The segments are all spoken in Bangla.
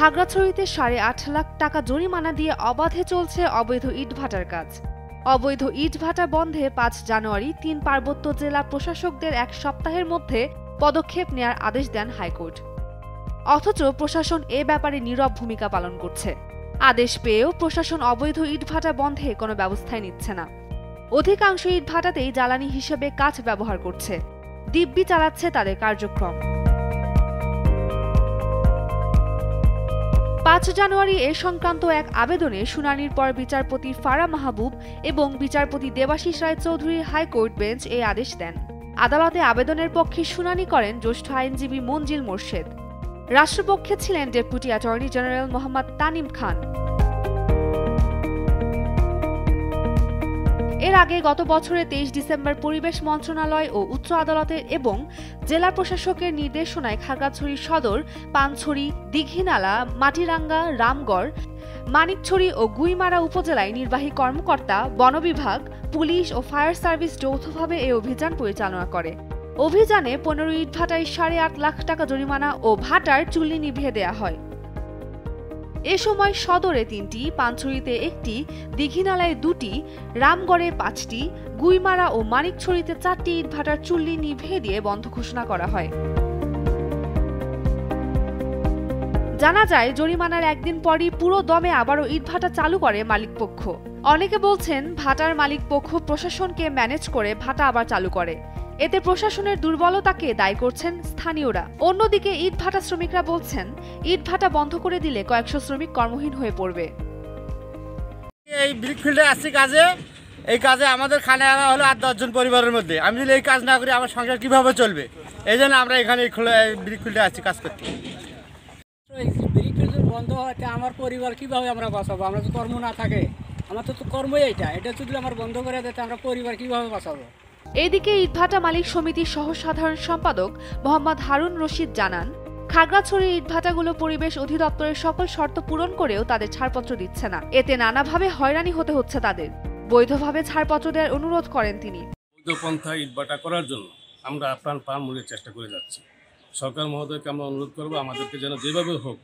খাগড়াছড়িতে 8.5 লাখ টাকা জরিমানা দিয়ে অবাধে চলছে অবৈধ ইটভাটার কাজ। অবৈধ ইটভাটা বন্ধে 5 জানুয়ারি 3 পার্বত্য জেলা প্রশাসকদের 1 সপ্তাহের মধ্যে পদক্ষেপ নেয়ার আদেশ দেন হাইকোর্ট। অথচ প্রশাসন এ ব্যাপারে নীরব ভূমিকা পালন করছে। আদেশ পেয়েও প্রশাসন অবৈধ ইটভাটা বন্ধে কোনো ব্যবস্থাই নিচ্ছে না। অধিকাংশ ইটভাটাতেই জ্বালানি হিসেবে কাঠ ব্যবহার করছে, দিব্যি চালাচ্ছে তাদের কার্যক্রম। 5 জানুয়ারি এ সংক্রান্ত এক আবেদনে শুনানির পর বিচারপতি ফারা মাহবুব এবং বিচারপতি দেবাশিস রায় চৌধুরীর হাইকোর্ট বেঞ্চ এই আদেশ দেন। আদালতে আবেদনের পক্ষে শুনানি করেন জ্যেষ্ঠ আইনজীবী মঞ্জিল মোর্শেদ। রাষ্ট্রপক্ষে ছিলেন deputy attorney general Mohammad Tanim Khan. এর আগে গত বছরের 23 ডিসেম্বর পরিবেশ মন্ত্রণালয় ও উচ্চ আদালতের এবং জেলা প্রশাসকের নির্দেশনায় খাগড়াছড়ি সদর, পানছড়ি, দীঘিনালা, মাটিরাঙ্গা, রামগড়, মানিকছড়ি ও গুইমারা উপজেলায় নির্বাহী কর্মকর্তা, বন বিভাগ, পুলিশ ও ফায়ার সার্ভিস যৌথভাবে এই অভিযান পরিচালনা করে। অভিযানে 15 ইটভাটায় 8.5 লাখ টাকা জরিমানা ও ভাটার চুল্লি নিভিয়ে দেয়া হয়। এ সময় সদরে 3টি, পানছড়িতে 1টি, দীঘিনালায় 2টি, রামগড়ে 5টি, গুইমারা ও মানিকছড়িতে 4টি ইটভাটার চুল্লি নিভিয়ে দিয়ে বন্ধ ঘোষণা করা হয়। জানা যায়, জরিমানার একদিন পরই পুরো দমে আবারও ইটভাটা চালু করে মালিকপক্ষ। অনেকে বলছেন, ভাটার মালিকপক্ষ প্রশাসনকে ম্যানেজ করে ভাটা আবার চালু করে। এতে প্রশাসনের দুর্বলতাকে দায়ী করছেন স্থানীয়রা। অন্যদিকে ইটভাটা শ্রমিকরা বলছেন, ইটভাটা বন্ধ করে দিলে কয়েকশো শ্রমিক কর্মহীন হয়ে পড়বে। এই ব্রিকফিল্ডে আসছি কাজে, এই কাজে আমাদের খানে আনা হলো 8-10 জন পরিবারের মধ্যে। আমি যদি এই কাজ না করি আমার সংসার কিভাবে চলবে? এই জন্য আমরা এখানে ব্রিকফিল্ডে আসছি কাজ করতে। ব্রিকফিল্ড বন্ধ হওয়াতে আমার পরিবার কিভাবে আমরা বাঁচাবো? আমরা তো কর্ম না থাকে, আমার তো কর্মই এটা যদি আমার বন্ধ করে দিতে আমরা পরিবার কিভাবে বাঁচাবো? এদিকে ইটভাটা মালিক সমিতির সহ সাধারণ সম্পাদক মোহাম্মদ হারুন রশিদ জানান, খাগড়াছড়ির ইটভাটাগুলো পরিবেশ অধিদপ্তরের সকল শর্ত পূরণ করেও তাদের ছাড়পত্র দিচ্ছে না। এতে নানাভাবে হয়রানি হতে হচ্ছে তাদের। বৈধভাবে ছাড়পত্র দেওয়ার অনুরোধ করেন তিনি। বৈধ পন্থা ইটভাটা করার জন্য আমরা প্রাণ মূল্যের চেষ্টা করে যাচ্ছি। সরকার মহোদয়কে আমরা অনুরোধ করবো, আমাদেরকে যেন যেভাবে হোক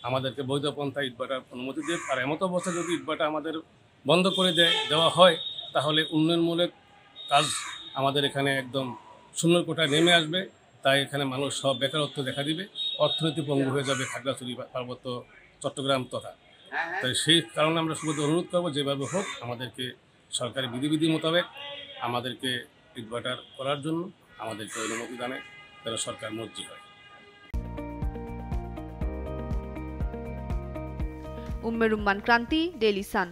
আমাদেরকে বৈধ পন্থা ইটভাটার অনুমতি দেয়। আর এমতো অবস্থা যদি ইটভাটা আমাদের বন্ধ করে দেওয়া হয়, তাহলে উন্নয়নমূলক কাজ আমাদের এখানে একদম শূন্য কোটায় নেমে আসবে। তাই এখানে মানুষ সব বেকারত্ব দেখা দিবে, অর্থনীতি পঙ্গু হয়ে যাবে খাগড়াছড়ি, পার্বত্য চট্টগ্রাম তথা। তাই সেই কারণে আমরা শুধু অনুরোধ করবো, যেভাবে হোক আমাদেরকে সরকারি বিধি মোতাবেক আমাদেরকে ইটভাটার করার জন্য আমাদেরকে অনুমতি দানে যেন সরকার মর্জি হয়। উম্মের রুম্মান ক্রান্তি, ডেইলি সান।